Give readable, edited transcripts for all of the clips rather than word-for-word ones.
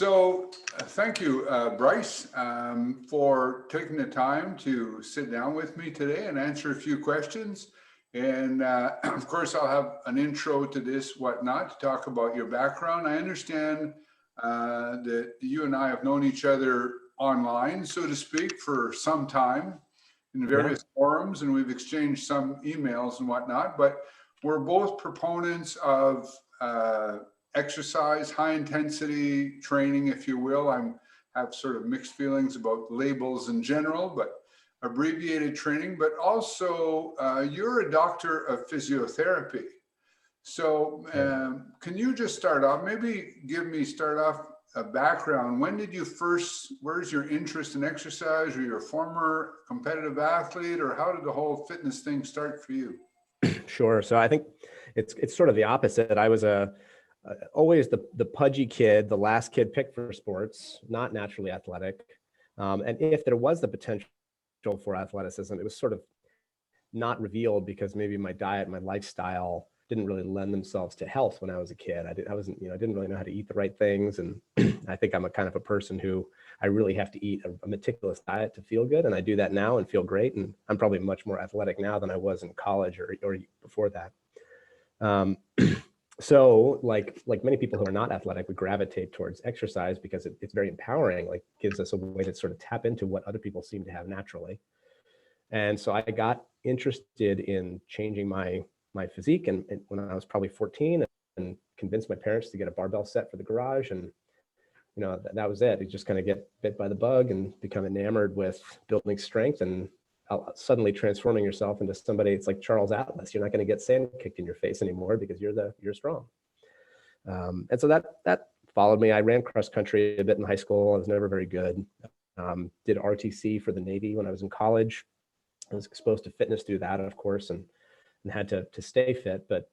Thank you, Bryce, for taking the time to sit down with me today and answer a few questions. And of course, I'll have an intro to this, whatnot, to talk about your background. I understand that you and I have known each other online, so to speak, for some time in various forums, and we've exchanged some emails and whatnot, but we're both proponents of exercise, high intensity training, if you will. Have sort of mixed feelings about labels in general, but abbreviated training, but also you're a doctor of physiotherapy. So can you just start off, start off a background. When did you where's your interest in exercise? Were you a former competitive athlete, or how did the whole fitness thing start for you? Sure. So I think it's sort of the opposite. I was always the pudgy kid, the last kid picked for sports, not naturally athletic. And if there was the potential for athleticism, it was sort of not revealed because maybe my diet, my lifestyle didn't really lend themselves to health when I was a kid. I didn't really know how to eat the right things. And I think I'm a kind of a person who I really have to eat a meticulous diet to feel good. And I do that now and feel great. And I'm probably much more athletic now than I was in college or before that. So like many people who are not athletic, we gravitate towards exercise because it's very empowering, like gives us a way to sort of tap into what other people seem to have naturally. And so I got interested in changing my physique and when I was probably 14 and convinced my parents to get a barbell set for the garage. And, that was it. You just kind of get bit by the bug and become enamored with building strength and suddenly transforming yourself into somebody. It's like Charles Atlas. You're not going to get sand kicked in your face anymore because you're strong. And so that followed me. I ran cross country a bit in high school. I was never very good. Did RTC for the Navy when I was in college. I was exposed to fitness through that, of course, and had to stay fit. But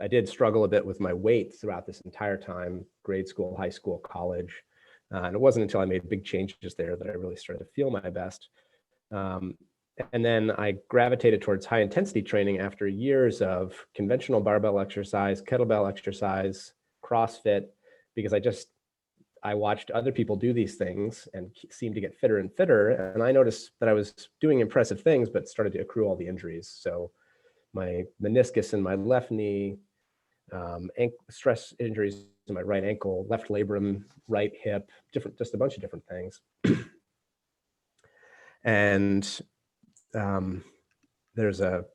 I did struggle a bit with my weight throughout this entire time, grade school, high school, college. And it wasn't until I made big changes there that I really started to feel my best. And then I gravitated towards high intensity training after years of conventional barbell exercise, kettlebell exercise, CrossFit, because I watched other people do these things and seemed to get fitter and fitter. And I noticed that I was doing impressive things, but started to accrue all the injuries. So my meniscus in my left knee, stress injuries in my right ankle, left labrum, right hip, just a bunch of different things. And there's a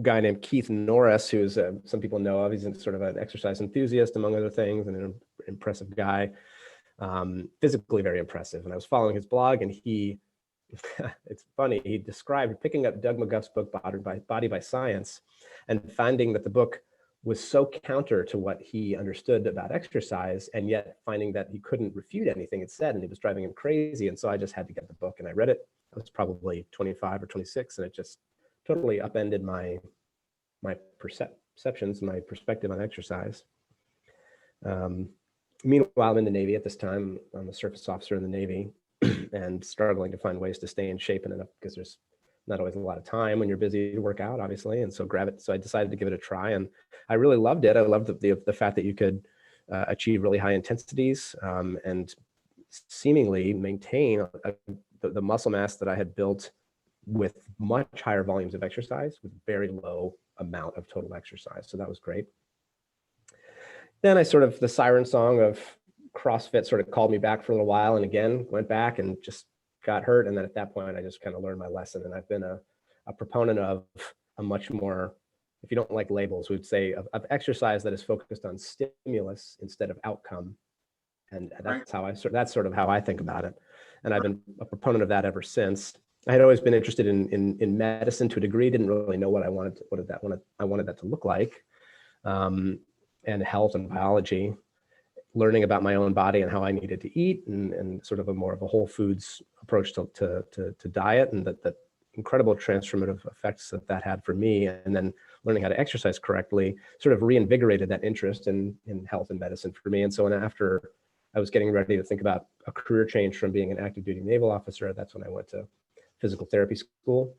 guy named Keith Norris, who's some people know of. He's sort of an exercise enthusiast, among other things, and an impressive guy, physically very impressive. And I was following his blog, and it's funny, he described picking up Doug McGuff's book, Body by Science, and finding that the book was so counter to what he understood about exercise, and yet finding that he couldn't refute anything it said, and it was driving him crazy. And so I just had to get the book, and I read it. I was probably 25 or 26, and it just totally upended my perceptions, my perspective on exercise. Meanwhile, I'm in the Navy at this time. I'm a surface officer in the Navy and struggling to find ways to stay in shape enough because there's not always a lot of time when you're busy to work out, obviously. And so I decided to give it a try, and I really loved it. I loved the fact that you could achieve really high intensities and seemingly maintain the muscle mass that I had built with much higher volumes of exercise with very low amount of total exercise. So that was great. Then the siren song of CrossFit sort of called me back for a little while, and again, went back and just got hurt. And then at that point, I just kind of learned my lesson. And I've been a proponent of a much more, if you don't like labels, we'd say of exercise that is focused on stimulus instead of outcome. And that's sort of how I think about it. And I've been a proponent of that ever since. I had always been interested in medicine to a degree, didn't really know what I wanted that to look like, and health and biology, learning about my own body and how I needed to eat, and sort of a more of a whole foods approach to diet, and that incredible transformative effects that had for me. And then learning how to exercise correctly sort of reinvigorated that interest in health and medicine for me. And so after I was getting ready to think about a career change from being an active duty naval officer, that's when I went to physical therapy school.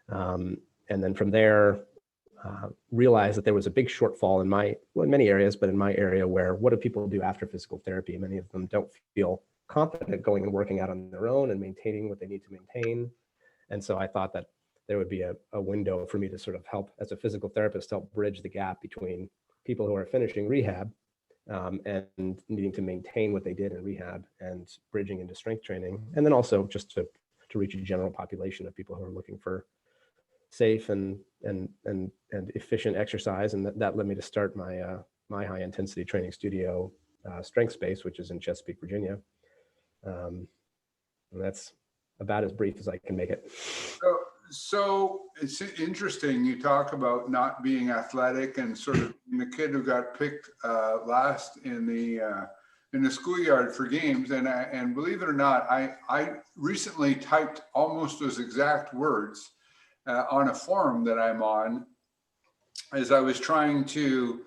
And then from there, realized that there was a big shortfall in many areas, but in my area, where what do people do after physical therapy? Many of them don't feel confident going and working out on their own and maintaining what they need to maintain. And so I thought that there would be a window for me to sort of help, as a physical therapist, help bridge the gap between people who are finishing rehab and needing to maintain what they did in rehab and bridging into strength training. And then also just to reach a general population of people who are looking for safe and efficient exercise. And that led me to start my high intensity training studio, Strength Space, which is in Chesapeake, Virginia. And that's about as brief as I can make it. So it's interesting. You talk about not being athletic and sort of the kid who got picked last in the schoolyard for games. And believe it or not, I recently typed almost those exact words on a forum that I'm on, as I was trying to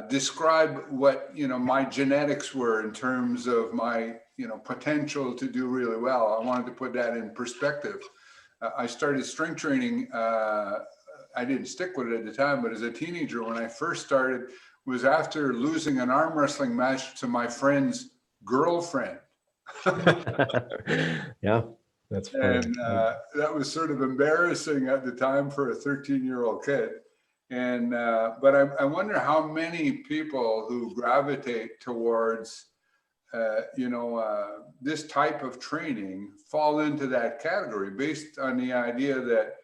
describe what my genetics were in terms of my potential to do really well. I wanted to put that in perspective. I started strength training. I didn't stick with it at the time, but as a teenager, when I first started, was after losing an arm wrestling match to my friend's girlfriend. Yeah, that's funny. And that was sort of embarrassing at the time for a 13-year-old kid. And but I wonder how many people who gravitate towards this type of training fall into that category, based on the idea that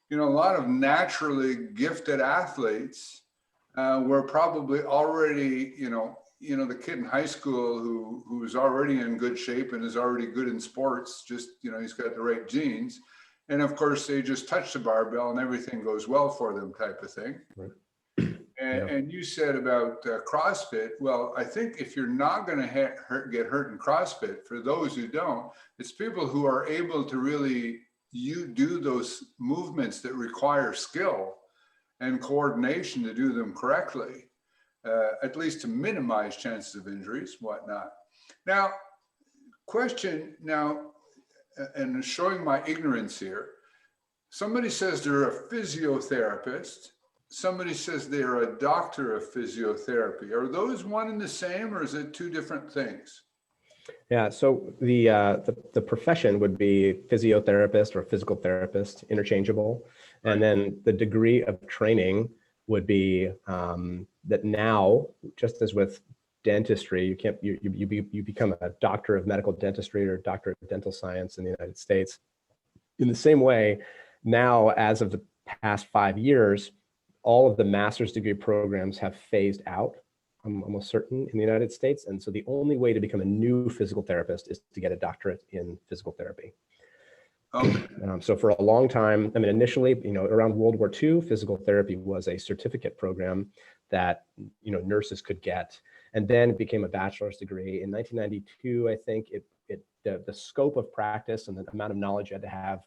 a lot of naturally gifted athletes were probably already the kid in high school who's already in good shape and is already good in sports, just he's got the right genes, and of course they just touch the barbell and everything goes well for them, type of thing. Right. And you said about CrossFit. Well, I think if you're not going to get hurt in CrossFit, for those who don't, it's people who are able to really do those movements that require skill and coordination to do them correctly, at least to minimize chances of injuries, whatnot. Now, and showing my ignorance here, somebody says they're a physiotherapist. Somebody says they're a doctor of physiotherapy. Are those one and the same, or is it two different things? Yeah, so the profession would be physiotherapist or physical therapist, interchangeable. Right. And then the degree of training would be that now, just as with dentistry, you become a doctor of medical dentistry or a doctor of dental science in the United States. In the same way, now, as of the past 5 years, all of the master's degree programs have phased out, I'm almost certain, in the United States. And so the only way to become a new physical therapist is to get a doctorate in physical therapy. Okay. So for a long time, initially, around World War II, physical therapy was a certificate program that, nurses could get. And then it became a bachelor's degree. In 1992, I think the scope of practice and the amount of knowledge you had to have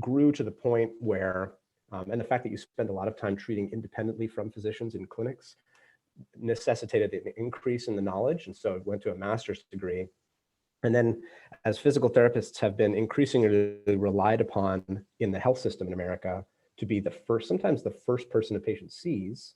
grew to the point where, and the fact that you spend a lot of time treating independently from physicians in clinics necessitated an increase in the knowledge. And so it went to a master's degree. And then as physical therapists have been increasingly relied upon in the health system in America to be sometimes the first person a patient sees,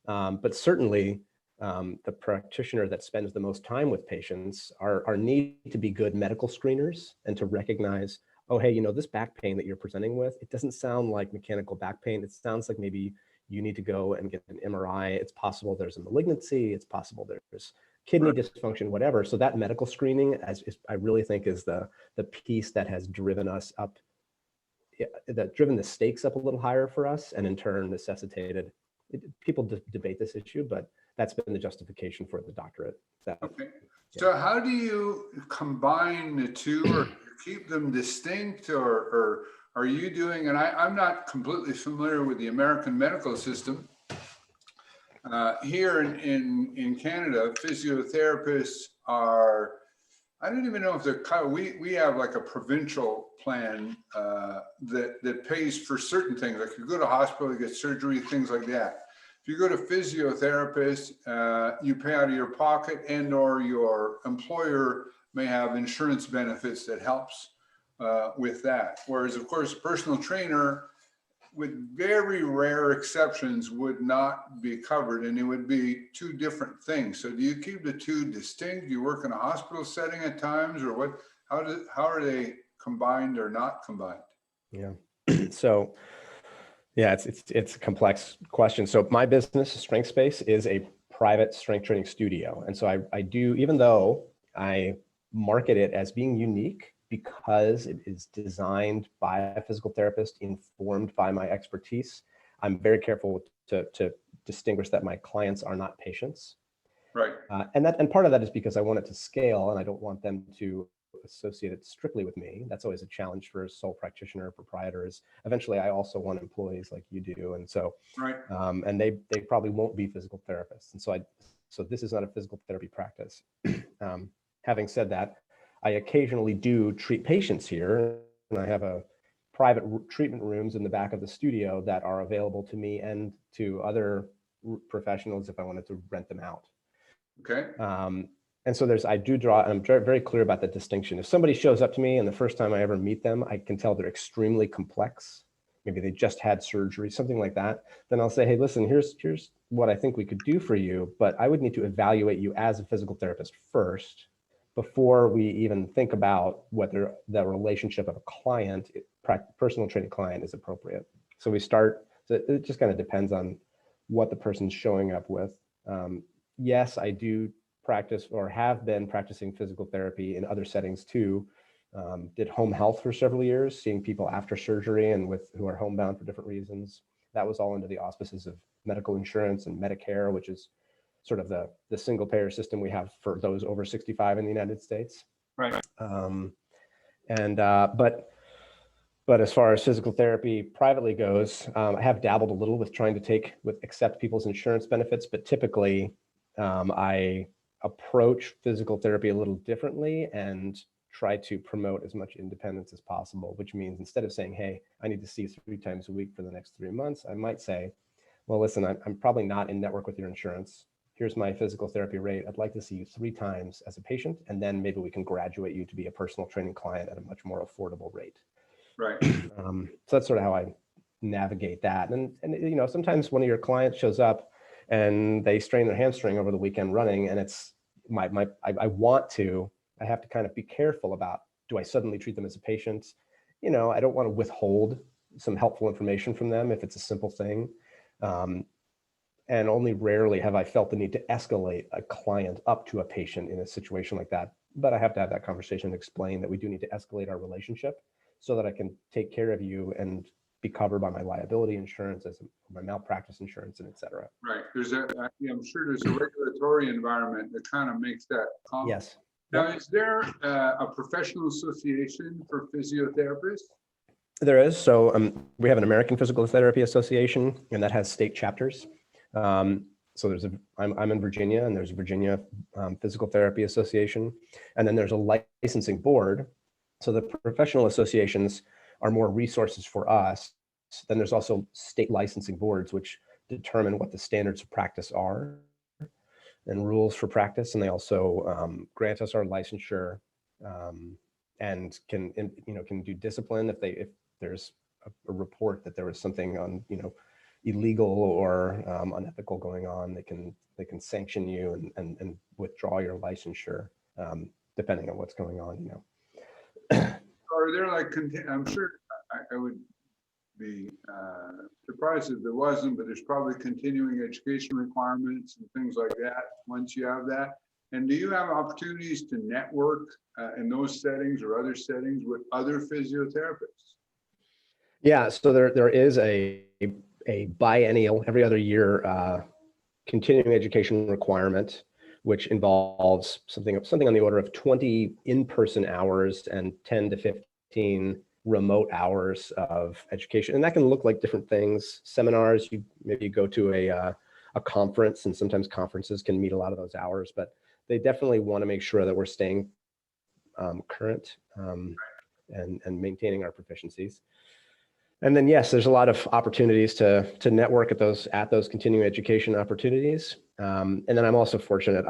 but certainly the practitioner that spends the most time with patients are need to be good medical screeners and to recognize, oh, hey, this back pain that you're presenting with, it doesn't sound like mechanical back pain. It sounds like maybe you need to go and get an MRI. It's possible there's a malignancy. It's possible there's kidney dysfunction, whatever. So that medical screening, I really think, is the piece that has driven us up, driven the stakes up a little higher for us, and in turn necessitated, people debate this issue, but that's been the justification for the doctorate. Okay. So how do you combine the two, or keep them distinct, or are you doing, and I'm not completely familiar with the American medical system. Here in Canada, physiotherapists are, I don't even know if they're, we have like a provincial plan that pays for certain things. Like you go to hospital, you get surgery, things like that. If you go to physiotherapist, you pay out of your pocket, and or your employer may have insurance benefits that helps with that. Whereas, of course, personal trainer, with very rare exceptions, would not be covered, and it would be two different things. So do you keep the two distinct? Do you work in a hospital setting at times, or what? How are they combined or not combined? Yeah. So yeah, it's a complex question. So my business, Strength Space, is a private strength training studio. And so I do, even though I market it as being unique because it is designed by a physical therapist, informed by my expertise, I'm very careful to distinguish that my clients are not patients. Right. And part of that is because I want it to scale, and I don't want them to associate it strictly with me. That's always a challenge for a sole practitioner or proprietor. Is eventually I also want employees like you do, and so Right. and they probably won't be physical therapists, and so this is not a physical therapy practice. Having said that, I occasionally do treat patients here, and I have a private treatment rooms in the back of the studio that are available to me and to other professionals if I wanted to rent them out. Okay. And so I'm very, very clear about the distinction. If somebody shows up to me and the first time I ever meet them, I can tell they're extremely complex. Maybe they just had surgery, something like that. Then I'll say, hey, listen, here's what I think we could do for you, but I would need to evaluate you as a physical therapist first before we even think about whether the relationship of a client, personal training client, is appropriate. So it just kind of depends on what the person's showing up with. Yes, I do practice or have been practicing physical therapy in other settings too. Did home health for several years, seeing people after surgery and who are homebound for different reasons. That was all under the auspices of medical insurance and Medicare, which is sort of the single payer system we have for those over 65 in the United States. Right. But as far as physical therapy privately goes, I have dabbled a little with trying to accept people's insurance benefits, but typically I approach physical therapy a little differently and try to promote as much independence as possible, which means instead of saying, hey, I need to see you 3 times a week for the next 3 months, I might say, well, listen, I'm probably not in network with your insurance. Here's my physical therapy rate. I'd like to see you 3 times as a patient, and then maybe we can graduate you to be a personal training client at a much more affordable rate. Right. So that's sort of how I navigate that. And sometimes one of your clients shows up and they strain their hamstring over the weekend running, and it's I have to kind of be careful about, do I suddenly treat them as a patient? I don't want to withhold some helpful information from them if it's a simple thing. And only rarely have I felt the need to escalate a client up to a patient in a situation like that. But I have to have that conversation and explain that we do need to escalate our relationship so that I can take care of you and be covered by my liability insurance, my malpractice insurance, and et cetera. Right. I'm sure there's a regulatory environment that kind of makes that common. Yes. Now, is there a professional association for physiotherapists? There is. So we have an American Physical Therapy Association, and that has state chapters. So I'm in Virginia, and there's a Virginia Physical Therapy Association, and then there's a licensing board. So the professional associations are more resources for us. Then there's also state licensing boards, which determine what the standards of practice are and rules for practice. And they also grant us our licensure and can do discipline if there's a report that there was something illegal or unethical going on. They can sanction you and withdraw your licensure depending on what's going on. Are there I'm sure I would be surprised if there wasn't, but there's probably continuing education requirements and things like that once you have that. And do you have opportunities to network in those settings or other settings with other physiotherapists? Yeah, so there is a biennial, every other year, continuing education requirement, which involves something on the order of 20 in-person hours and 10 to 15 remote hours of education. And that can look like different things. Seminars, maybe you go to a conference, and sometimes conferences can meet a lot of those hours, but they definitely want to make sure that we're staying current and maintaining our proficiencies. And then, yes, there's a lot of opportunities to network at those continuing education opportunities. And then I'm also fortunate.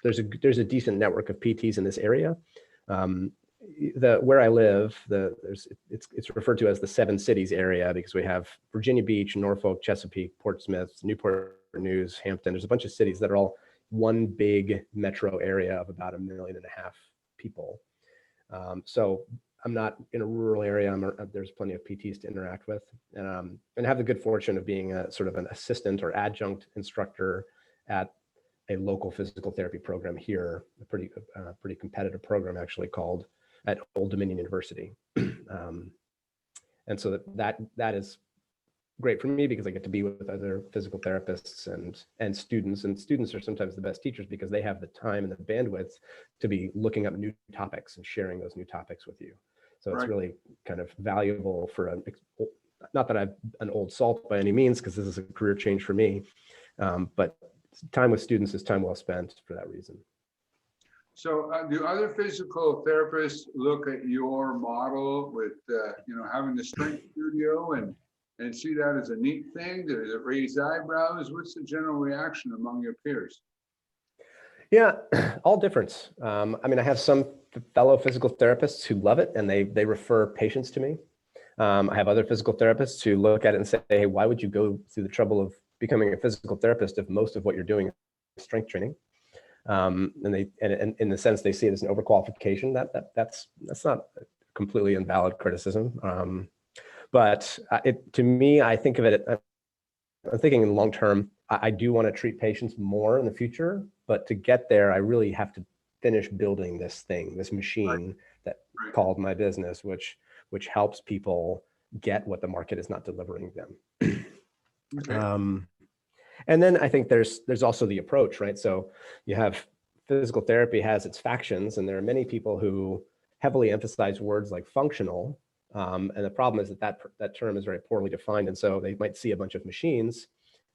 There's a decent network of PTs in this area. where I live, it's referred to as the Seven Cities area because we have Virginia Beach, Norfolk, Chesapeake, Portsmouth, Newport News, Hampton. There's a bunch of cities that are all one big metro area of about 1.5 million people. So I'm not in a rural area. There's plenty of PTs to interact with, and have the good fortune of being a sort of an assistant or adjunct instructor at a local physical therapy program here, a pretty competitive program actually called at Old Dominion University. And so that is great for me because I get to be with other physical therapists and students. And students are sometimes the best teachers because they have the time and the bandwidth to be looking up new topics and sharing those new topics with you. So it's really kind of valuable for not that I'm an old salt by any means, because this is a career change for me, but time with students is time well spent for that reason. So do other physical therapists look at your model with, having the strength studio and see that as a neat thing? Does it raise eyebrows? What's the general reaction among your peers? Yeah, all different. I mean, I have some fellow physical therapists who love it and they refer patients to me. I have other physical therapists who look at it and say, hey, why would you go through the trouble of becoming a physical therapist if most of what you're doing is strength training? And in the sense they see it as an overqualification. That's not a completely invalid criticism. But to me, I think of it, I'm thinking in the long term, I do want to treat patients more in the future, but to get there, I really have to finish building this thing, this machine that called my business, which helps people get what the market is not delivering them. Okay. And then I think there's also the approach, right? So you have physical therapy has its factions, and there are many people who heavily emphasize words like functional. And the problem is that term is very poorly defined. And so they might see a bunch of machines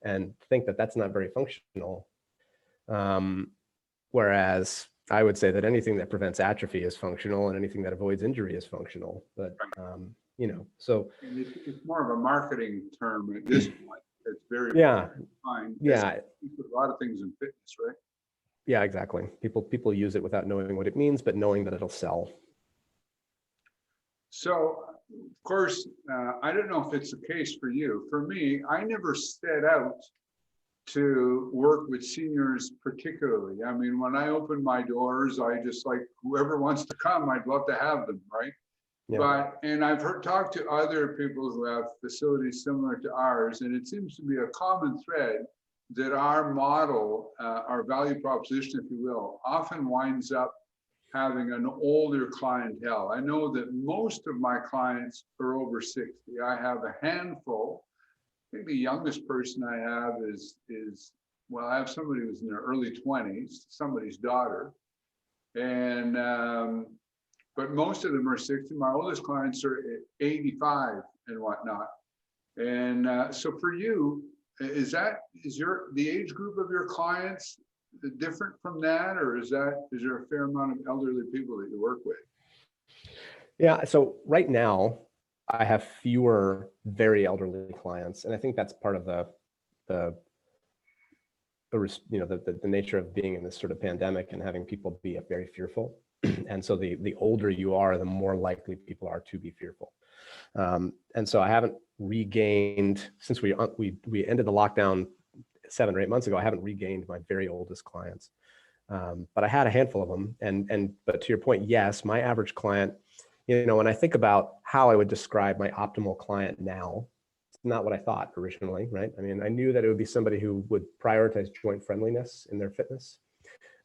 and think that that's not very functional. Whereas I would say that anything that prevents atrophy is functional and anything that avoids injury is functional. But, so. And it's more of a marketing term at this point. It's very fine. Yeah. A lot of things in fitness, right? Yeah, exactly. People use it without knowing what it means, but knowing that it'll sell. So, of course, I don't know if it's the case for you. For me, I never set out to work with seniors particularly. I mean, when I open my doors, I just like whoever wants to come, I'd love to have them, right? Yeah. And I've talked to other people who have facilities similar to ours, and it seems to be a common thread that our model, our value proposition, if you will, often winds up having an older clientele. I know that most of my clients are over 60. I have a handful. I think the youngest person I have is I have somebody who's in their early 20s, somebody's daughter. And but most of them are 60. My oldest clients are 85 and whatnot. And so for you, is the age group of your clients different from that, or is there a fair amount of elderly people that you work with? Yeah, so right now I have fewer very elderly clients, and I think that's part of the nature of being in this sort of pandemic and having people be very fearful. And so the older you are, the more likely people are to be fearful. And so I haven't regained, since we ended the lockdown 7 or 8 months ago, I haven't regained my very oldest clients. But I had a handful of them. But to your point, yes, my average client, when I think about how I would describe my optimal client now, it's not what I thought originally, right? I mean, I knew that it would be somebody who would prioritize joint friendliness in their fitness.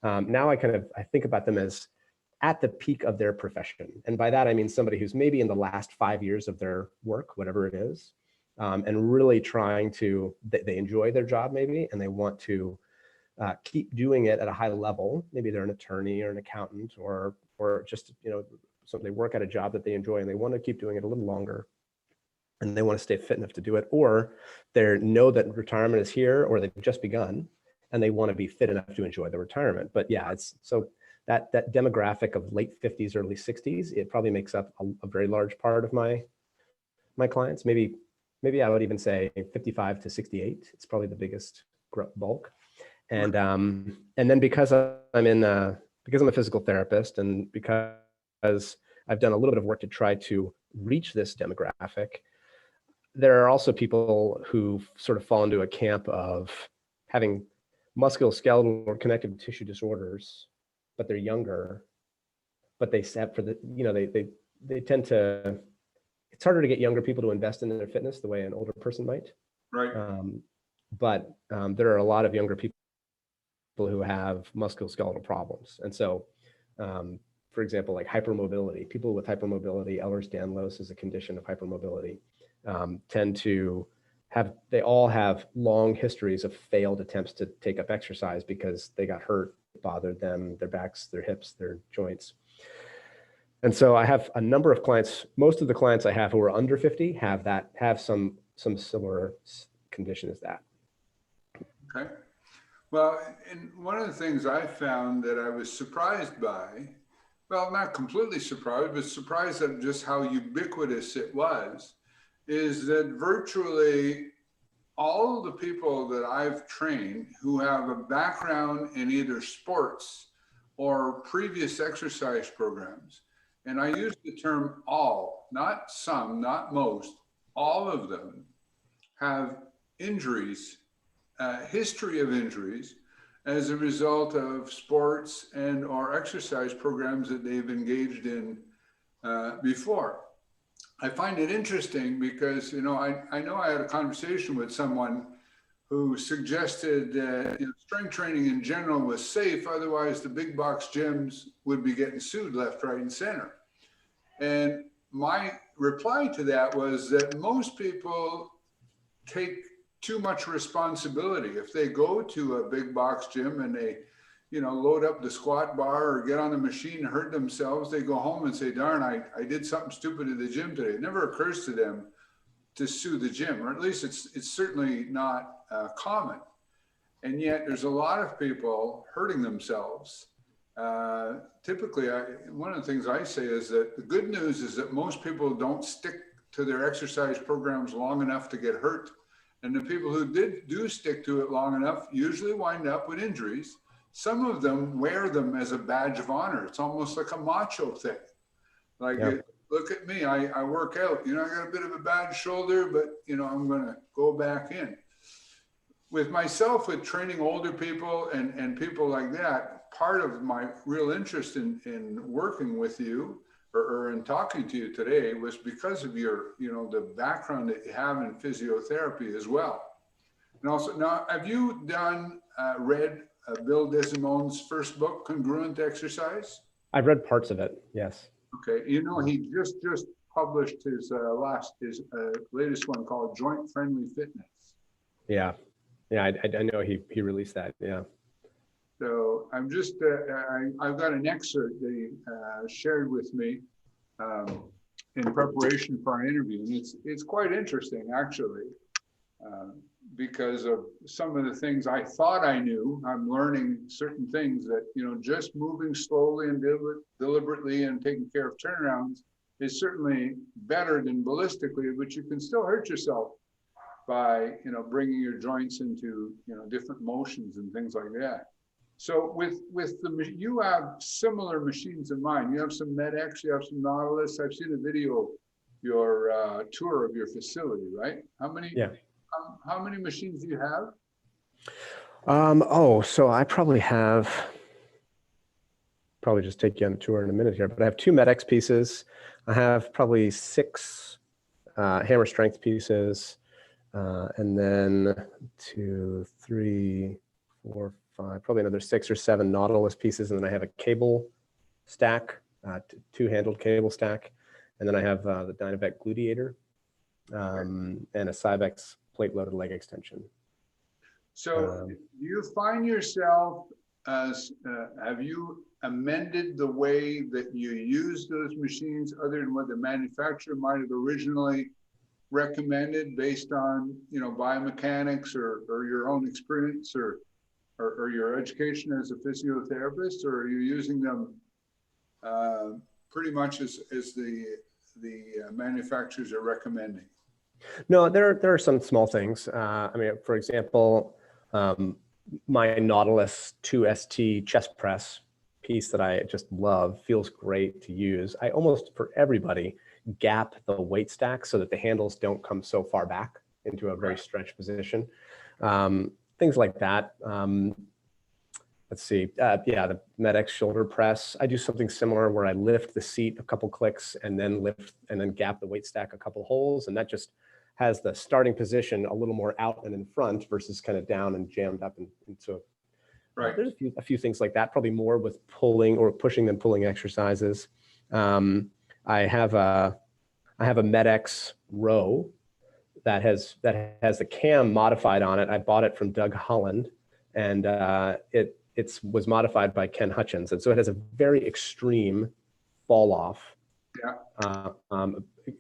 Now I think about them as at the peak of their profession. And by that, I mean somebody who's maybe in the last 5 years of their work, whatever it is, and really trying to, they enjoy their job maybe, and they want to keep doing it at a high level. Maybe they're an attorney or an accountant or just, so they work at a job that they enjoy and they want to keep doing it a little longer. And they want to stay fit enough to do it, or they know that retirement is here, or they've just begun and they want to be fit enough to enjoy the retirement. But yeah, it's so that demographic of late 50s, early 60s, it probably makes up a very large part of my clients. Maybe I would even say 55 to 68. It's probably the biggest bulk. And then because I'm a physical therapist, and because I've done a little bit of work to try to reach this demographic. There are also people who sort of fall into a camp of having musculoskeletal or connective tissue disorders, but they're younger, but they set for the, they tend to, it's harder to get younger people to invest in their fitness the way an older person might. Right. But there are a lot of younger people who have musculoskeletal problems. And so, for example, like hypermobility, people with hypermobility, Ehlers-Danlos is a condition of hypermobility, tend to have, they all have long histories of failed attempts to take up exercise because they got hurt, bothered them, their backs, their hips, their joints. And so I have a number of clients, most of the clients I have who are under 50 have some similar condition as that. Okay. Well, and one of the things I found that I was surprised by, well, not completely surprised, but surprised at just how ubiquitous it was, is that virtually all the people that I've trained who have a background in either sports or previous exercise programs, and I use the term all, not some, not most, all of them have injuries, history of injuries as a result of sports and or exercise programs that they've engaged in before. I find it interesting because, I know I had a conversation with someone who suggested strength training in general was safe, otherwise the big box gyms would be getting sued left, right, and center. And my reply to that was that most people take too much responsibility. If they go to a big box gym and they, load up the squat bar or get on the machine and hurt themselves, they go home and say, darn, I did something stupid at the gym today. It never occurs to them to sue the gym, or at least it's certainly not common. And yet there's a lot of people hurting themselves. Typically, one of the things I say is that the good news is that most people don't stick to their exercise programs long enough to get hurt. And the people who do stick to it long enough usually wind up with injuries. Some of them wear them as a badge of honor. It's almost like a macho thing. Like, look at me, I work out. I got a bit of a bad shoulder, but I'm going to go back in. With myself, with training older people and people like that, part of my real interest in working with you or in talking to you today was because of your, the background that you have in physiotherapy as well. And also, now, have you read Bill DeSimone's first book, Congruent Exercise? I've read parts of it, yes. Okay, he just published his latest one called Joint Friendly Fitness. Yeah, I know he released that, yeah. So I'm just, I've got an excerpt that he shared with me in preparation for our interview. And it's quite interesting, actually, because of some of the things I thought I knew. I'm learning certain things that, just moving slowly and deliberately and taking care of turnarounds is certainly better than ballistically, but you can still hurt yourself by, bringing your joints into, different motions and things like that. So you have similar machines in mind. You have some MedX, you have some Nautilus. I've seen a video, your tour of your facility, right? How many machines do you have? So I probably just take you on the tour in a minute here, but I have 2 MedX pieces. I have probably 6 hammer strength pieces, and then 2, 3, 4, 5, probably another 6 or 7 Nautilus pieces. And then I have a cable stack, 2-handled cable stack. And then I have the Dynavet gluteator and a Cybex plate loaded leg extension. So do you find yourself have you amended the way that you use those machines other than what the manufacturer might have originally recommended based on, biomechanics or your own experience or your education as a physiotherapist, or are you using them pretty much as the manufacturers are recommending? No, there are some small things. For example, my Nautilus 2ST chest press piece that I just love, feels great to use. I almost, for everybody, gap the weight stack so that the handles don't come so far back into a very stretched position. Things like that. Let's see, yeah, the MedX shoulder press. I do something similar where I lift the seat a couple clicks and then gap the weight stack a couple holes. And that just has the starting position a little more out and in front versus kind of down and jammed up. And so there's a few things like that, probably more with pulling or pushing than pulling exercises. I have a MedX row that has the cam modified on it. I bought it from Doug Holland, and it was modified by Ken Hutchins. And so it has a very extreme fall off,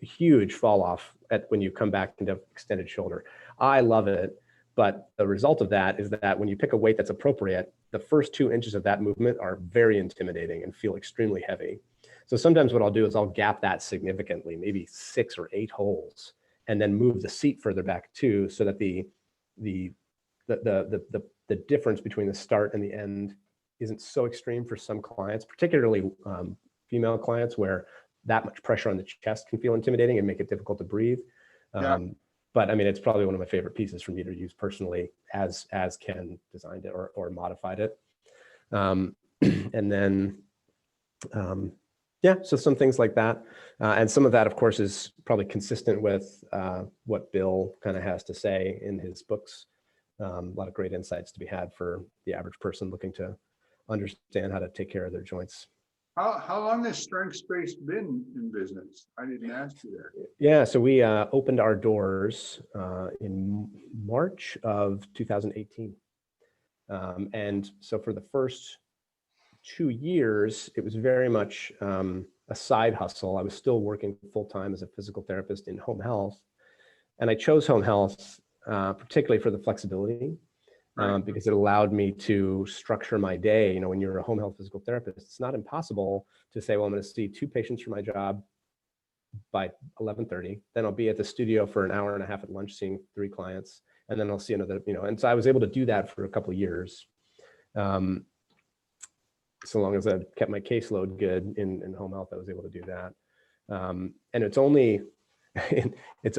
huge fall off when you come back into extended shoulder. I love it. But the result of that is that when you pick a weight that's appropriate, the first 2 inches of that movement are very intimidating and feel extremely heavy. So sometimes what I'll do is I'll gap that significantly, maybe 6 or 8 holes, and then move the seat further back too, so that the difference between the start and the end isn't so extreme for some clients, particularly female clients, where that much pressure on the chest can feel intimidating and make it difficult to breathe. But I mean, it's probably one of my favorite pieces for me to use personally, as Ken designed it or modified it. And then, so some things like that. And some of that, of course, is probably consistent with what Bill kind of has to say in his books. A lot of great insights to be had for the average person looking to understand how to take care of their joints. How long has Strength Space been in business? I didn't ask you there. Yeah, so we opened our doors in March of 2018. And so for the first 2 years, it was very much a side hustle. I was still working full-time as a physical therapist in home health. And I chose home health particularly for the flexibility. Because it allowed me to structure my day. You know, when you're a home health physical therapist, it's not impossible to say, well, I'm going to see 2 patients for my job by 11:30. Then I'll be at the studio for an hour and a half at lunch seeing 3 clients. And then I'll see another, and so I was able to do that for a couple of years. So long as I kept my caseload good in home health, I was able to do that. And it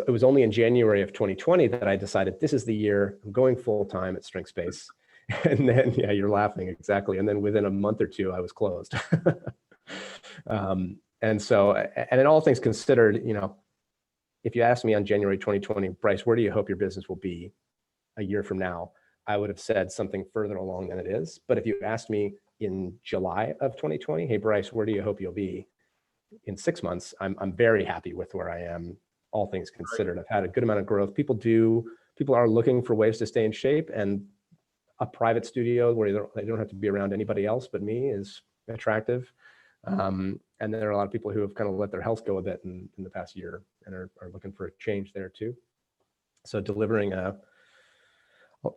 was only in January of 2020 that I decided this is the year I'm going full time at Strength Space. And then, yeah, you're laughing, exactly. And then within a month or 2, I was closed. And so, and in all things considered, if you asked me on January 2020, Bryce, where do you hope your business will be a year from now? I would have said something further along than it is. But if you asked me in July of 2020, hey, Bryce, where do you hope you'll be in 6 months? I'm very happy with where I am, all things considered. I've had a good amount of growth. People are looking for ways to stay in shape, and a private studio where they don't have to be around anybody else but me is attractive. And then there are a lot of people who have kind of let their health go a bit in the past year and are looking for a change there too. So delivering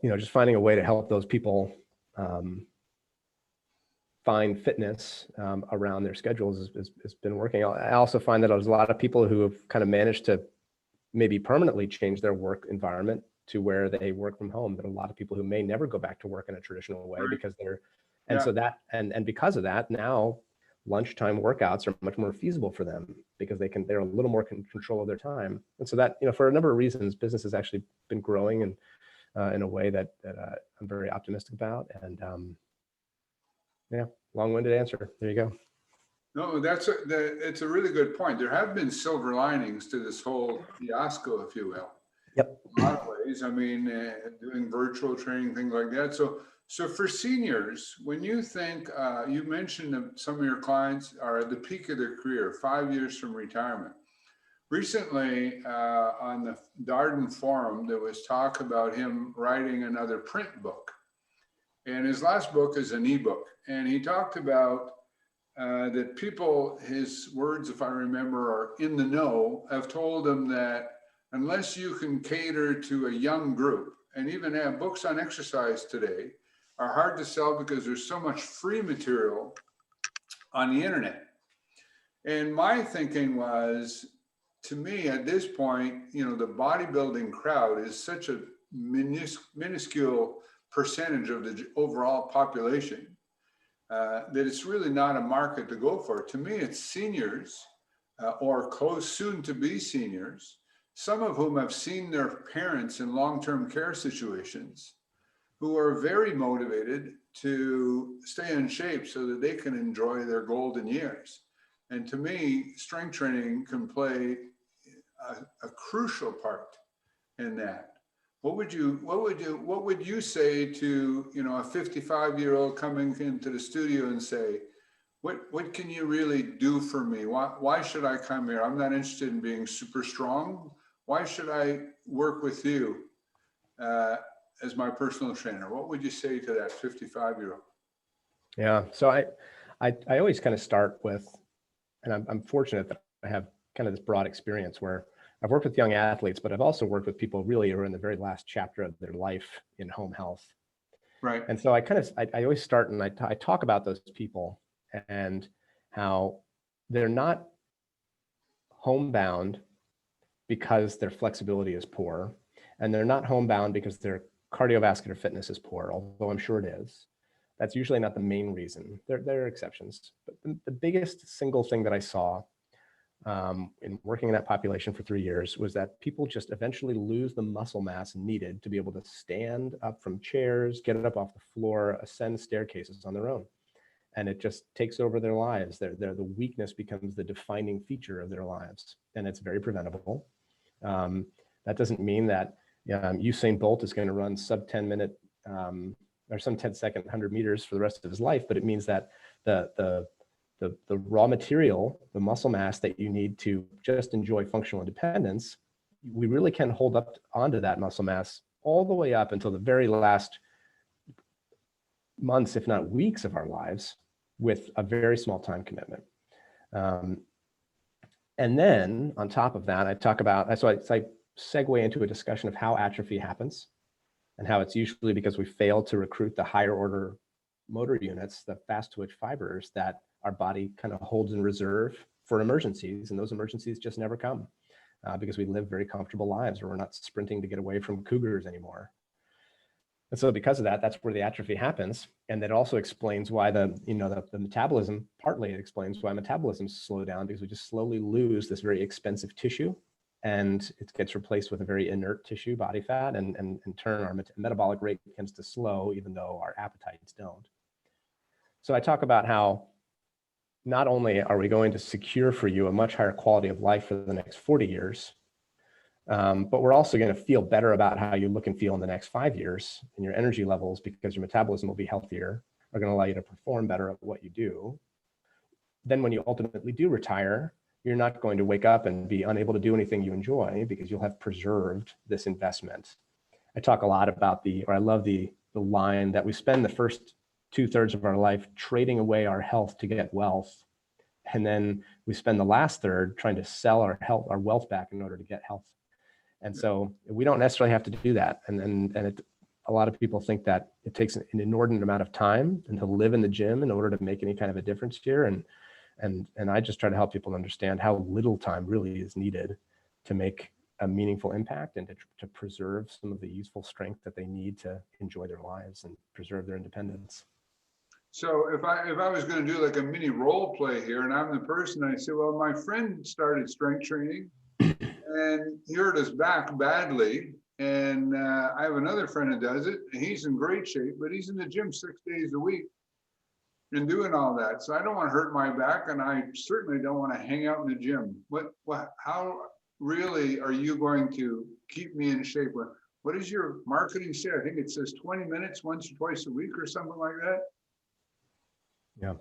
just finding a way to help those people find fitness around their schedules has been working. I also find that there's a lot of people who have kind of managed to maybe permanently change their work environment to where they work from home. There are a lot of people who may never go back to work in a traditional way because so that, and because of that, now lunchtime workouts are much more feasible for them because they're a little more in control of their time. And so that, for a number of reasons, business has actually been growing and in a way that I'm very optimistic about. And long-winded answer. There you go. No, it's a really good point. There have been silver linings to this whole fiasco, if you will. Yep. In a lot of ways. I mean, doing virtual training, things like that. So for seniors, when you think, you mentioned that some of your clients are at the peak of their career, 5 years from retirement. Recently, on the Darden Forum, there was talk about him writing another print book. And his last book is an ebook. And he talked about that people, his words, if I remember, are in the know, have told him that unless you can cater to a young group, and even have books on exercise today, are hard to sell because there's so much free material on the internet. And my thinking was, to me, at this point, the bodybuilding crowd is such a minuscule percentage of the overall population that it's really not a market to go for. To me, it's seniors or close soon to be seniors, some of whom have seen their parents in long-term care situations, who are very motivated to stay in shape so that they can enjoy their golden years. And to me, strength training can play a crucial part in that. What would you say to, a 55-year-old coming into the studio and say, what can you really do for me? Why should I come here? I'm not interested in being super strong. Why should I work with you as my personal trainer? What would you say to that 55-year-old? Yeah. So I always kind of start with, and I'm fortunate that I have kind of this broad experience where I've worked with young athletes, but I've also worked with people really who are in the very last chapter of their life in home health. Right. And so I always start and I talk about those people and how they're not homebound because their flexibility is poor, and they're not homebound because their cardiovascular fitness is poor, although I'm sure it is. That's usually not the main reason. There are exceptions, but the biggest single thing that I saw in working in that population for 3 years was that people just eventually lose the muscle mass needed to be able to stand up from chairs, get up off the floor, ascend staircases on their own. And it just takes over their lives. The weakness becomes the defining feature of their lives, and it's very preventable. That doesn't mean that Usain Bolt is going to run sub 10 minute or some 10-second 100 meters for the rest of his life, but it means that the raw material, the muscle mass that you need to just enjoy functional independence, we really can hold up onto that muscle mass all the way up until the very last months, if not weeks of our lives, with a very small time commitment. And then on top of that, I talk about, so I segue into a discussion of how atrophy happens and how it's usually because we fail to recruit the higher order motor units, the fast twitch fibers that our body kind of holds in reserve for emergencies. And those emergencies just never come because we live very comfortable lives where we're not sprinting to get away from cougars anymore. And so because of that, that's where the atrophy happens. And that also explains why the metabolism, partly it explains why metabolism slow down, because we just slowly lose this very expensive tissue and it gets replaced with a very inert tissue, body fat, and in turn our metabolic rate begins to slow even though our appetites don't. So I talk about how not only are we going to secure for you a much higher quality of life for the next 40 years, but we're also going to feel better about how you look and feel in the next 5 years, and your energy levels, because your metabolism will be healthier, are going to allow you to perform better at what you do. Then when you ultimately do retire, you're not going to wake up and be unable to do anything you enjoy because you'll have preserved this investment. I talk a lot about I love the line that we spend the first 2/3 of our life trading away our health to get wealth. And then we spend the last third trying to sell our wealth back in order to get health. And so we don't necessarily have to do that. And a lot of people think that it takes an inordinate amount of time and to live in the gym in order to make any kind of a difference here. And I just try to help people understand how little time really is needed to make a meaningful impact and to preserve some of the useful strength that they need to enjoy their lives and preserve their independence. So if I was going to do like a mini role play here, and I'm the person, I say, well, my friend started strength training and he hurt his back badly. And I have another friend who does it, and he's in great shape, but he's in the gym 6 days a week and doing all that. So I don't want to hurt my back, and I certainly don't want to hang out in the gym. How really are you going to keep me in shape? What does your marketing say? I think it says 20 minutes once or twice a week or something like that. Yeah.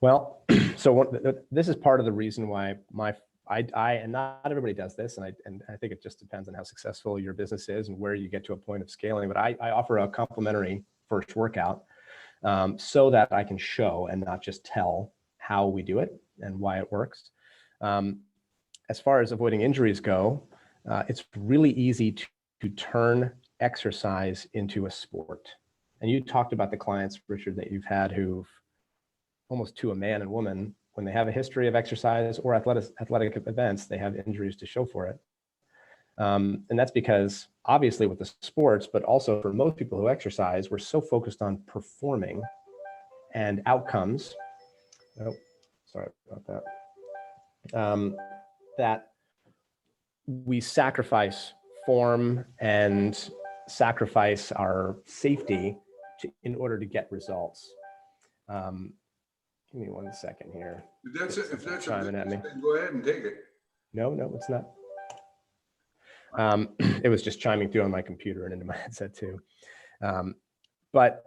Well, so this is part of the reason why I and not everybody does this, and I think it just depends on how successful your business is and where you get to a point of scaling. But I offer a complimentary first workout so that I can show and not just tell how we do it and why it works. As far as avoiding injuries go, it's really easy to turn exercise into a sport. And you talked about the clients, Richard, that you've had who've almost to a man and woman, when they have a history of exercise or athletic events, they have injuries to show for it. And that's because obviously with the sports, but also for most people who exercise, we're so focused on performing and outcomes. Oh, sorry about that. That we sacrifice form and sacrifice our safety in order to get results. Give me 1 second here. If that's a chiming at me. then go ahead and take it. No, it's not. It was just chiming through on my computer and into my headset too. But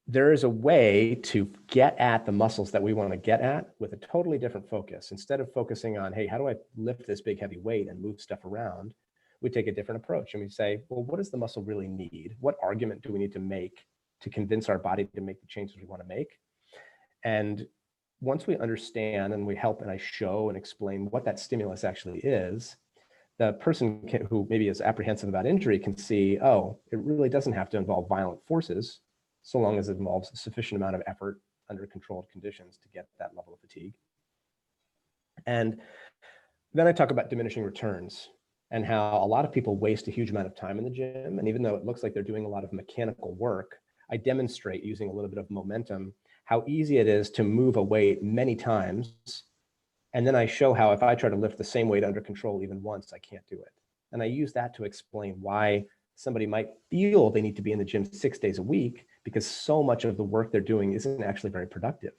there is a way to get at the muscles that we want to get at with a totally different focus. Instead of focusing on, hey, how do I lift this big heavy weight and move stuff around? We take a different approach and we say, well, what does the muscle really need? What argument do we need to make to convince our body to make the changes we want to make? And once we understand and we help and I show and explain what that stimulus actually is, the person who maybe is apprehensive about injury can see, oh, it really doesn't have to involve violent forces, so long as it involves a sufficient amount of effort under controlled conditions to get that level of fatigue. And then I talk about diminishing returns and how a lot of people waste a huge amount of time in the gym. And even though it looks like they're doing a lot of mechanical work, I demonstrate using a little bit of momentum how easy it is to move a weight many times. And then I show how if I try to lift the same weight under control even once, I can't do it. And I use that to explain why somebody might feel they need to be in the gym 6 days a week, because so much of the work they're doing isn't actually very productive.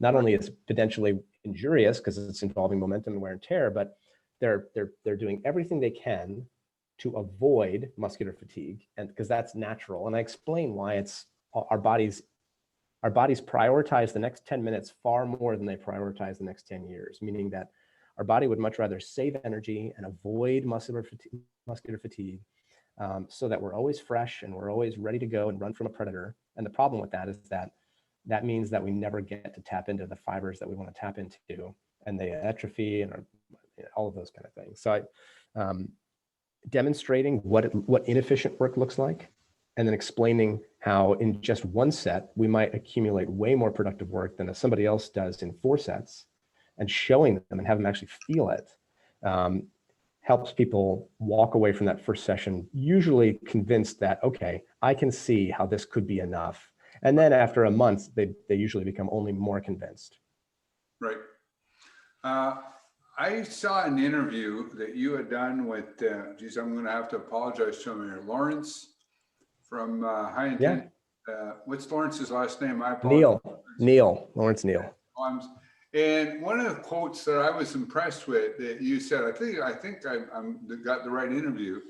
Not only is it potentially injurious because it's involving momentum and wear and tear, but they're doing everything they can to avoid muscular fatigue, and because that's natural. And I explain why it's our bodies prioritize the next 10 minutes far more than they prioritize the next 10 years, meaning that our body would much rather save energy and avoid muscular fatigue so that we're always fresh and we're always ready to go and run from a predator. And the problem with that is that means that we never get to tap into the fibers that we want to tap into, and they atrophy and all of those kind of things. So demonstrating what inefficient work looks like, and then explaining how in just one set, we might accumulate way more productive work than somebody else does in 4 sets, and showing them and have them actually feel it helps people walk away from that first session, usually convinced that, okay, I can see how this could be enough. And then after a month, they usually become only more convinced. Right. I saw an interview that you had done with, geez, I'm going to have to apologize to him here, Lawrence from High Intent. Yeah. What's Lawrence's last name? I apologize. Lawrence Neal. And one of the quotes that I was impressed with that you said, I think I got the right interview,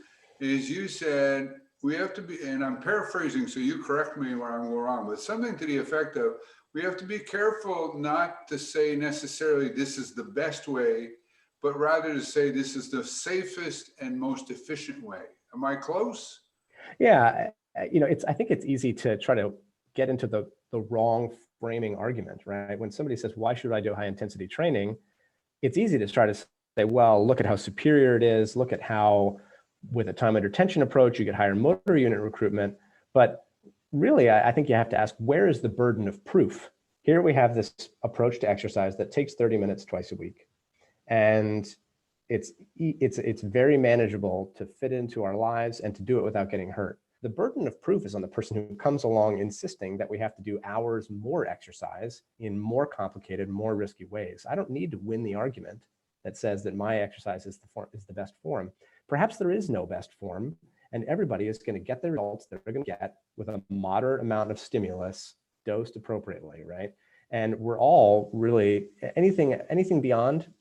is you said, we have to be, and I'm paraphrasing, so you correct me where I'm going wrong, but something to the effect of, we have to be careful not to say necessarily this is the best way, but rather to say this is the safest and most efficient way. Am I close? Yeah, I think it's easy to try to get into the wrong framing argument, right? When somebody says, why should I do high intensity training? It's easy to try to say, well, look at how superior it is. Look at how with a time under tension approach, you get higher motor unit recruitment. But really, I think you have to ask, where is the burden of proof? Here we have this approach to exercise that takes 30 minutes twice a week. And it's very manageable to fit into our lives and to do it without getting hurt. The burden of proof is on the person who comes along insisting that we have to do hours more exercise in more complicated, more risky ways. I don't need to win the argument that says that my exercise is the best form. Perhaps there is no best form, and everybody is going to get the results that they're going to get with a moderate amount of stimulus dosed appropriately, right? And we're all really, anything beyond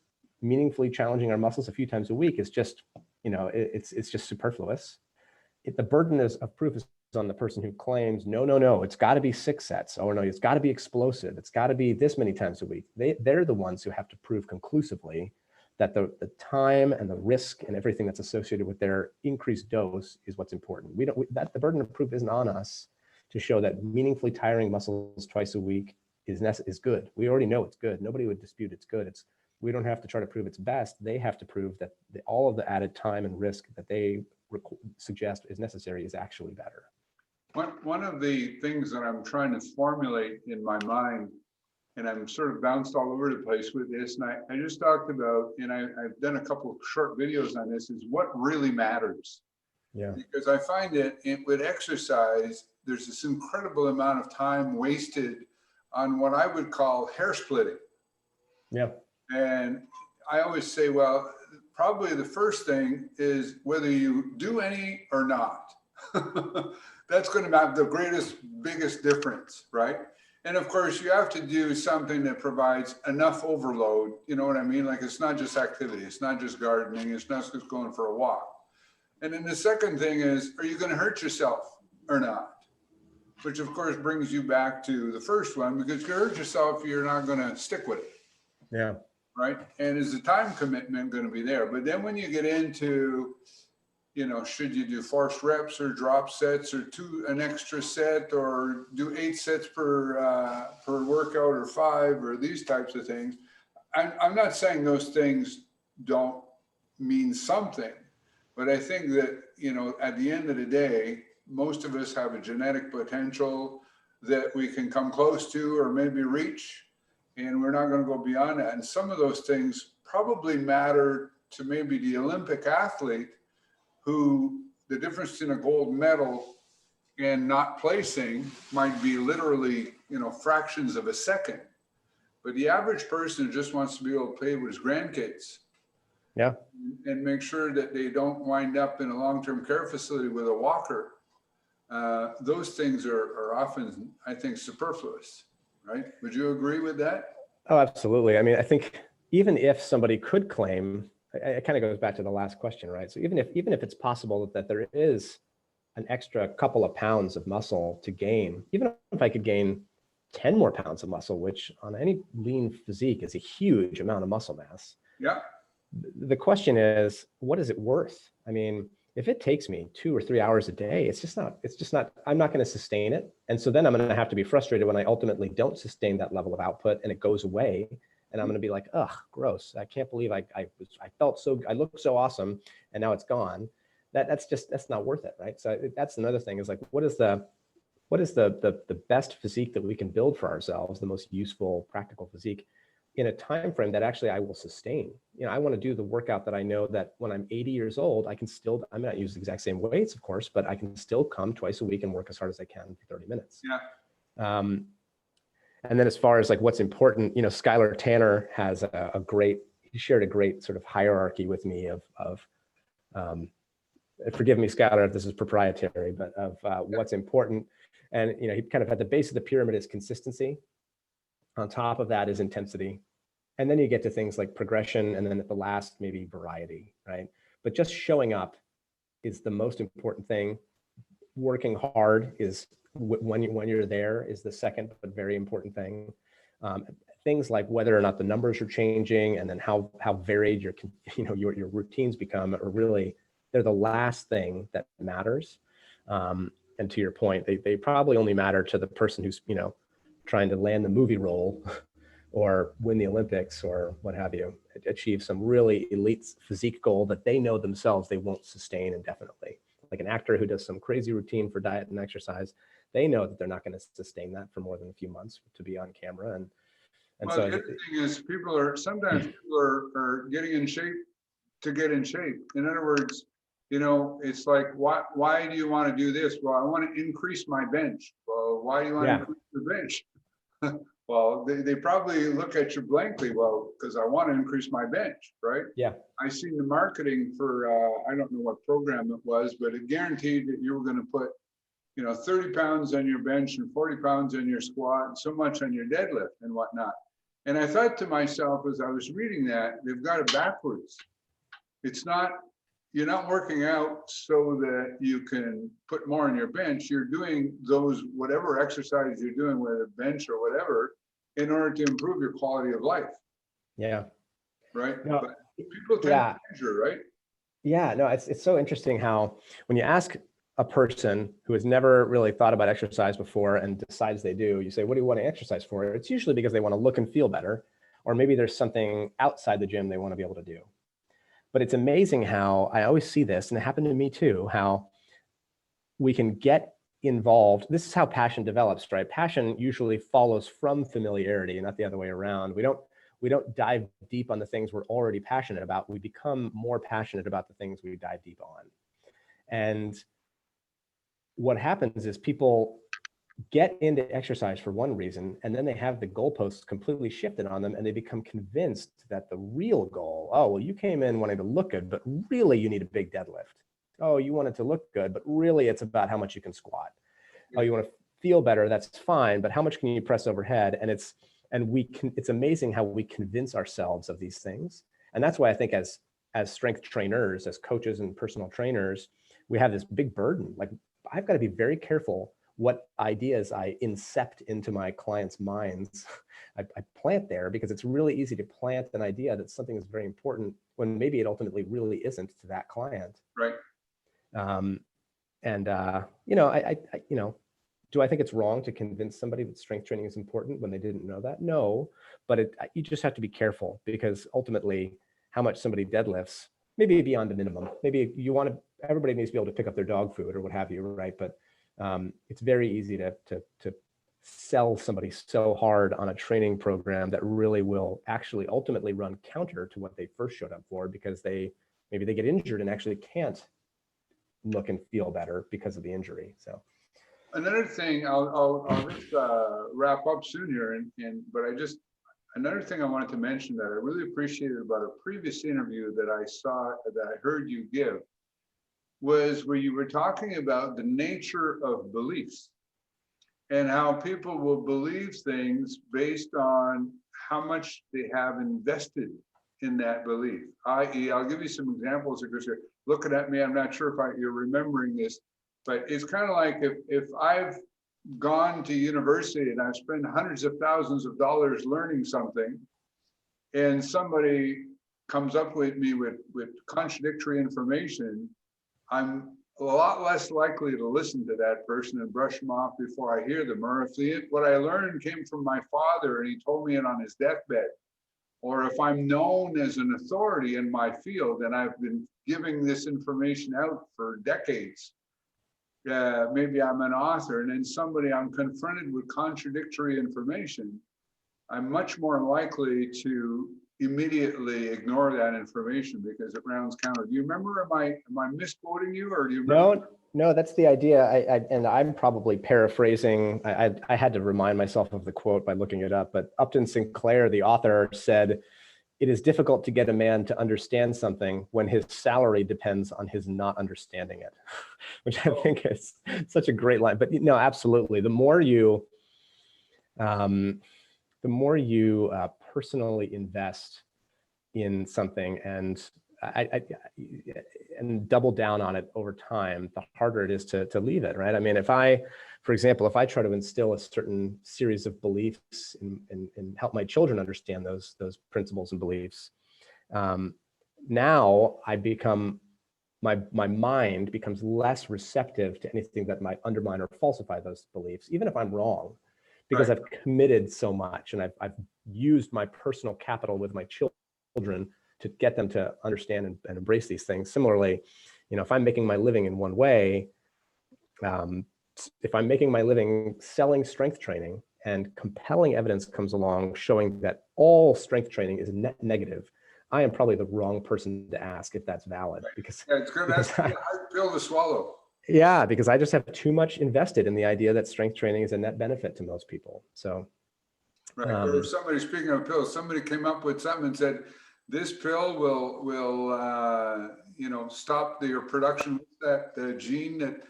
meaningfully challenging our muscles a few times a week is just, it's just superfluous. The burden of proof is on the person who claims, no, it's got to be 6 sets, or no, it's got to be explosive, it's got to be this many times a week. They're the ones who have to prove conclusively that the time and the risk and everything that's associated with their increased dose is what's important. The burden of proof isn't on us to show that meaningfully tiring muscles twice a week is good. We already know it's good. Nobody would dispute it's good. We don't have to try to prove it's best. They have to prove that all of the added time and risk that they suggest is necessary is actually better. One of the things that I'm trying to formulate in my mind, and I'm sort of bounced all over the place with this, and I just talked about, and I've done a couple of short videos on this, is what really matters. Yeah. Because I find that with exercise, there's this incredible amount of time wasted on what I would call hair splitting. Yeah. And I always say, well, probably the first thing is whether you do any or not. That's going to have the biggest difference, right? And of course, you have to do something that provides enough overload. You know what I mean? Like, it's not just activity. It's not just gardening. It's not just going for a walk. And then the second thing is, are you going to hurt yourself or not? Which of course brings you back to the first one, because if you hurt yourself, you're not going to stick with it. Yeah. Right. And is the time commitment going to be there? But then when you get into, you know, should you do forced reps or drop sets or an extra set, or do 8 sets per workout or 5, or these types of things? I'm not saying those things don't mean something, but I think that, you know, at the end of the day, most of us have a genetic potential that we can come close to or maybe reach, and we're not going to go beyond that. And some of those things probably matter to maybe the Olympic athlete, who the difference in a gold medal and not placing might be literally, you know, fractions of a second. But the average person just wants to be able to play with his grandkids. Yeah. And make sure that they don't wind up in a long-term care facility with a walker. Those things are often, I think, superfluous, right? Would you agree with that? Oh, absolutely. I mean, I think even if somebody could claim, it kind of goes back to the last question, right? So even if it's possible that there is an extra couple of pounds of muscle to gain, even if I could gain 10 more pounds of muscle, which on any lean physique is a huge amount of muscle mass. Yeah. The question is, what is it worth? I mean, if it takes me 2 or 3 hours a day, it's just not, I'm not going to sustain it. And so then I'm going to have to be frustrated when I ultimately don't sustain that level of output and it goes away. And I'm going to be like, ugh, gross. I can't believe I looked so awesome and now it's gone. That's not worth it, right? So that's another thing, is like, what is the best physique that we can build for ourselves, the most useful, practical physique in a time frame that actually I will sustain. You know, I want to do the workout that I know that when I'm 80 years old, I may not use the exact same weights, of course, but I can still come twice a week and work as hard as I can for 30 minutes. Yeah. And then as far as like what's important, you know, Skylar Tanner has he shared a great sort of hierarchy with me of forgive me, Skylar, if this is proprietary, but of what's important. And, you know, he kind of at the base of the pyramid is consistency. On top of that is intensity. And then you get to things like progression. And then at the last, maybe variety, right? But just showing up is the most important thing. Working hard is when you're there is the second, but very important thing. Things like whether or not the numbers are changing and then how varied your routines become are really, they're the last thing that matters. And to your point, they probably only matter to the person who's, you know, trying to land the movie role or win the Olympics or what have you, achieve some really elite physique goal that they know themselves they won't sustain indefinitely. Like an actor who does some crazy routine for diet and exercise, they know that they're not going to sustain that for more than a few months to be on camera. And Well, so the other thing is sometimes people are getting in shape to get in shape. In other words, you know, it's like, why do you want to do this? Well, I want to increase my bench. Well, why do you want to increase your bench? Well, they probably look at you blankly. Well, because I want to increase my bench, right? Yeah. I seen the marketing for, I don't know what program it was, but it guaranteed that you were going to put, you know, 30 pounds on your bench and 40 pounds on your squat and so much on your deadlift and whatnot. And I thought to myself, as I was reading that, they've got it backwards. It's not, you're not working out so that you can put more on your bench. You're doing those, whatever exercise you're doing with a bench or whatever, in order to improve your quality of life. Yeah. Right. No, but people tend to measure, right? Yeah, no, it's so interesting how when you ask a person who has never really thought about exercise before and decides they do, you say, what do you want to exercise for? It's usually because they want to look and feel better, or maybe there's something outside the gym they want to be able to do. But it's amazing how I always see this, and it happened to me too, how we can get involved. This is how passion develops, right? Passion usually follows from familiarity, not the other way around. We don't dive deep on the things we're already passionate about. We become more passionate about the things we dive deep on. And what happens is people get into exercise for one reason, and then they have the goalposts completely shifted on them, and they become convinced that the real goal, oh, well, you came in wanting to look good, but really you need a big deadlift. Oh, you want it to look good, but really it's about how much you can squat. Oh, you want to feel better, that's fine, but how much can you press overhead? And it's amazing how we convince ourselves of these things. And that's why I think as strength trainers, as coaches and personal trainers, we have this big burden. Like, I've got to be very careful what ideas I incept into my clients' minds. I plant there, because it's really easy to plant an idea that something is very important when maybe it ultimately really isn't to that client. Right. Do I think it's wrong to convince somebody that strength training is important when they didn't know that? No, but you just have to be careful, because ultimately how much somebody deadlifts, maybe beyond the minimum, maybe everybody needs to be able to pick up their dog food or what have you, right? But it's very easy to sell somebody so hard on a training program that really will actually ultimately run counter to what they first showed up for, because maybe they get injured and actually can't look and feel better because of the injury. So another thing, I'll just wrap up soon here, but another thing I wanted to mention that I really appreciated about a previous interview that I heard you give, was where you were talking about the nature of beliefs and how people will believe things based on how much they have invested in that belief. I.e., I'll give you some examples, because you're looking at me, I'm not sure if you're remembering this, but it's kind of like if I've gone to university and I've spent hundreds of thousands of dollars learning something, and somebody comes up with me with contradictory information, I'm a lot less likely to listen to that person and brush them off before I hear them. Or if what I learned came from my father and he told me it on his deathbed, or if I'm known as an authority in my field and I've been giving this information out for decades, maybe I'm an author, and then I'm confronted with contradictory information, I'm much more likely to immediately ignore that information because it rounds counter. Do you remember, am I misquoting you, or do you remember? No, that's the idea. And I'm probably paraphrasing. I had to remind myself of the quote by looking it up, but Upton Sinclair, the author, said, "It is difficult to get a man to understand something when his salary depends on his not understanding it," which I think is such a great line. But no, absolutely. The more you personally invest in something and double down on it over time, the harder it is to leave it, right? I mean, for example, if I try to instill a certain series of beliefs and help my children understand those principles and beliefs, now my mind becomes less receptive to anything that might undermine or falsify those beliefs, even if I'm wrong, because I've committed so much and I've used my personal capital with my children to get them to understand and embrace these things. Similarly, if I'm making my living in one way, if I'm making my living selling strength training and compelling evidence comes along showing that all strength training is net negative, I am probably the wrong person to ask if that's valid. Because it's good. That's a hard pill to swallow. Yeah, because I just have too much invested in the idea that strength training is a net benefit to most people. So, right. Or somebody, speaking of pills, somebody came up with something and said, this pill will stop your production, that gene that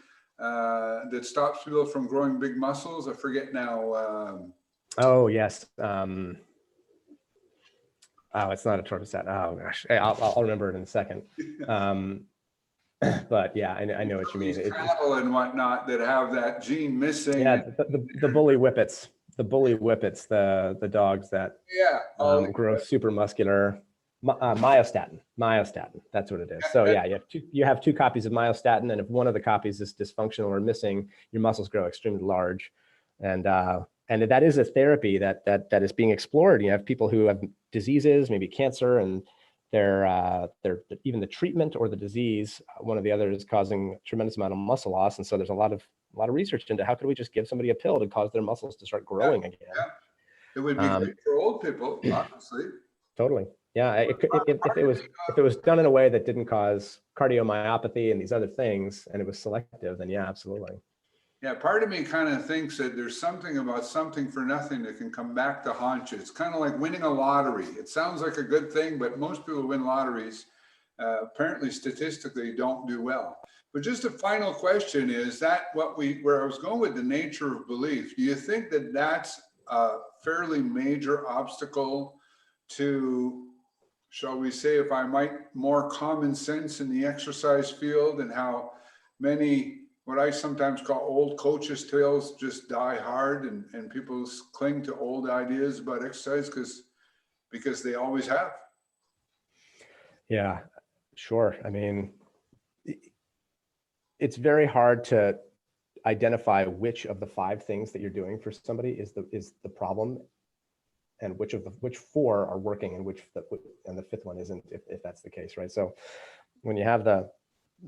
stops people from growing big muscles. I forget now. Oh yes. It's not a tortoisette. Oh gosh, I'll remember it in a second. But yeah, I know what you mean. Cattle and whatnot that have that gene missing. Yeah, the bully whippets, the dogs that grow super muscular. Myostatin, that's what it is. So yeah, you have two copies of myostatin, and if one of the copies is dysfunctional or missing, your muscles grow extremely large, and that is a therapy that is being explored. You have people who have diseases, maybe cancer, and they're even the treatment or the disease, one or the other, is causing a tremendous amount of muscle loss, and so there's a lot of research into how could we just give somebody a pill to cause their muscles to start growing again. Yeah. It would be great for old people, obviously. Totally. Yeah, if it was done in a way that didn't cause cardiomyopathy and these other things, and it was selective, then yeah, absolutely. Yeah, part of me kind of thinks that there's something about something for nothing that can come back to haunt you. It's kind of like winning a lottery. It sounds like a good thing, but most people who win lotteries apparently statistically don't do well. But just a final question, is that where I was going with the nature of belief? Do you think that that's a fairly major obstacle to, shall we say, if I might, more common sense in the exercise field, and how many, what I sometimes call old coaches' tales, just die hard, and people cling to old ideas about exercise because they always have? Yeah, sure. I mean, it's very hard to identify which of the 5 things that you're doing for somebody is the problem, and which 4 are working and and the 5th one isn't, if that's the case, right? So when you have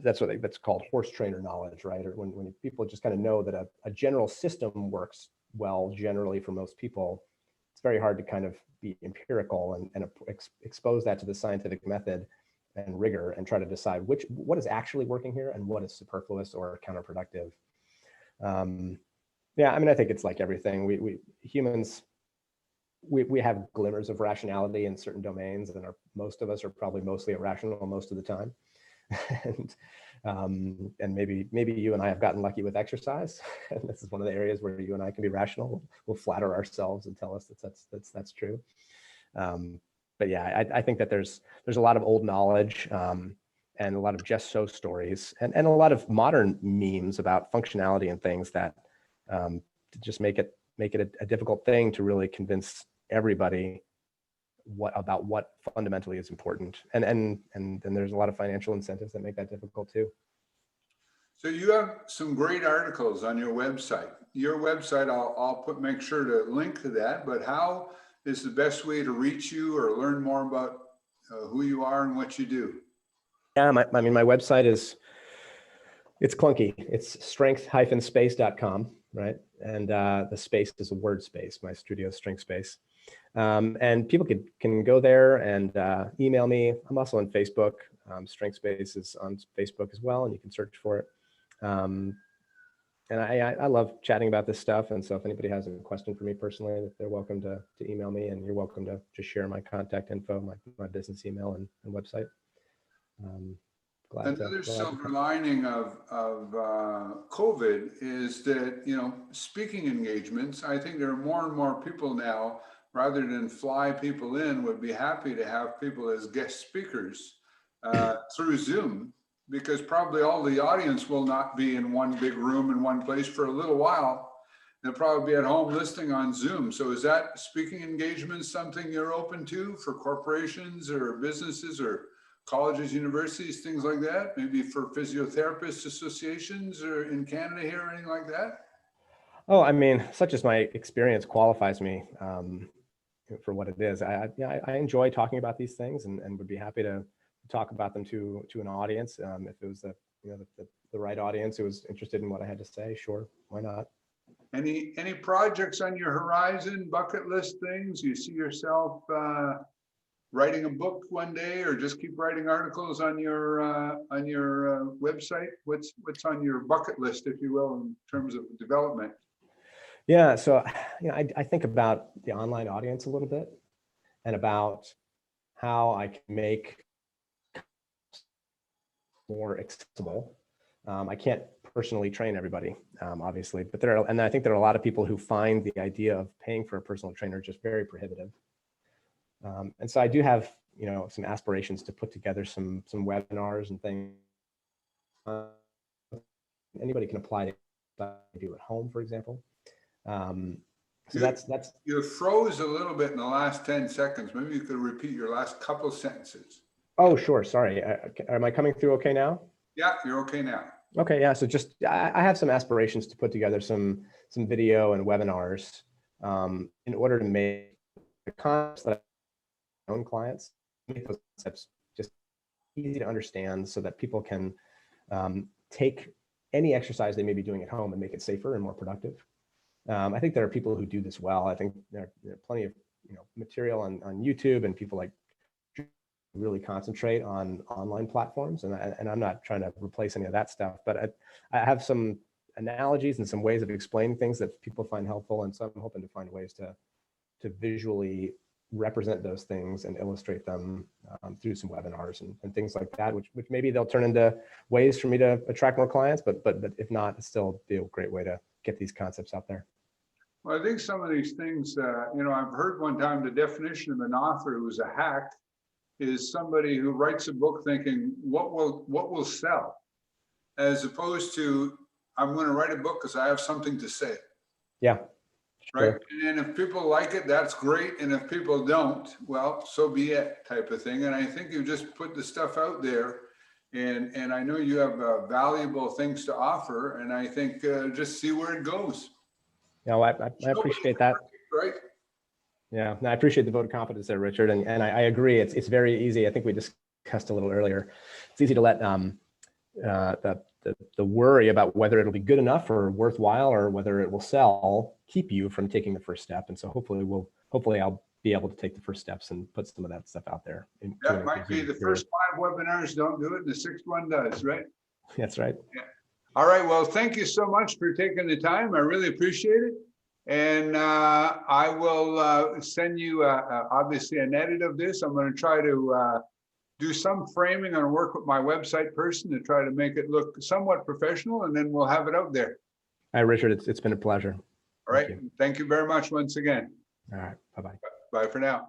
that's called horse trainer knowledge, right? Or when people just kind of know that a general system works well generally for most people, it's very hard to kind of be empirical and expose that to the scientific method and rigor and try to decide what is actually working here and what is superfluous or counterproductive. Yeah, I mean, I think it's like everything. We humans, we have glimmers of rationality in certain domains, and most of us are probably mostly irrational most of the time. And maybe you and I have gotten lucky with exercise, and this is one of the areas where you and I can be rational. We'll flatter ourselves and tell us that's true. But yeah, I think that there's a lot of old knowledge, and a lot of just so stories, and a lot of modern memes about functionality and things that just make it a difficult thing to really convince everybody what fundamentally is important. And then there's a lot of financial incentives that make that difficult too. So you have some great articles on your website. Your website, I'll make sure to link to that, but how is the best way to reach you or learn more about who you are and what you do? Yeah, my website it's clunky. It's strength-space.com, right? And the space is a word space, my studio strength space. And people can go there and email me. I'm also on Facebook. Strength Space is on Facebook as well, and you can search for it. And I love chatting about this stuff. And so if anybody has a question for me personally, they're welcome to email me, and you're welcome to share my contact info, my business email and website. Another silver lining of COVID is that, speaking engagements, I think there are more and more people now, rather than fly people in, would be happy to have people as guest speakers through Zoom, because probably all the audience will not be in one big room in one place for a little while. They'll probably be at home listening on Zoom. So is that speaking engagement something you're open to for corporations or businesses or colleges, universities, things like that? Maybe for physiotherapists associations or in Canada here or anything like that? Oh, I mean, such as my experience qualifies me for what it is. I enjoy talking about these things, and would be happy to talk about them to an audience. If it was the right audience who was interested in what I had to say, sure, why not? Any projects on your horizon, bucket list things? You see yourself writing a book one day, or just keep writing articles on your website? What's on your bucket list, if you will, in terms of development? Yeah, so I think about the online audience a little bit, and about how I can make more accessible. I can't personally train everybody, obviously, but I think there are a lot of people who find the idea of paying for a personal trainer just very prohibitive. And so I do have, some aspirations to put together some webinars and things. Anybody can apply to do at home, for example. So that's. You froze a little bit in the last 10 seconds. Maybe you could repeat your last couple sentences. Oh, sure. Sorry. Am I coming through okay now? Yeah, you're okay now. Okay. Yeah. So I have some aspirations to put together some video and webinars in order to make the concepts that I own clients, make those concepts just easy to understand, so that people can take any exercise they may be doing at home and make it safer and more productive. I think there are people who do this well. I think there are plenty of material on YouTube, and people like really concentrate on online platforms. And I'm not trying to replace any of that stuff, but I have some analogies and some ways of explaining things that people find helpful. And so I'm hoping to find ways to visually represent those things and illustrate them through some webinars and things like that, which maybe they'll turn into ways for me to attract more clients, but if not, it's still be a great way to get these concepts out there. Well, I think some of these things, I've heard one time the definition of an author who's a hack is somebody who writes a book thinking, what will sell? As opposed to, I'm going to write a book because I have something to say. Yeah. Right. Sure. And if people like it, that's great. And if people don't, well, so be it, type of thing. And I think you just put the stuff out there, and I know you have valuable things to offer. And I think just see where it goes. Yeah, well, I appreciate that. Right. Yeah, no, I appreciate the vote of confidence there, Richard. And I agree. It's very easy. I think we discussed a little earlier. It's easy to let the worry about whether it'll be good enough or worthwhile or whether it will sell keep you from taking the first step. And so hopefully I'll be able to take the first steps and put some of that stuff out there. That might be the first 5 webinars don't do it, and the 6th one does, right? That's right. Yeah. All right. Well, thank you so much for taking the time. I really appreciate it. And I will send you obviously an edit of this. I'm going to try to do some framing and work with my website person to try to make it look somewhat professional, and then we'll have it out there. Hi, Richard. It's been a pleasure. All right. Thank you very much once again. All right. Bye-bye. Bye for now.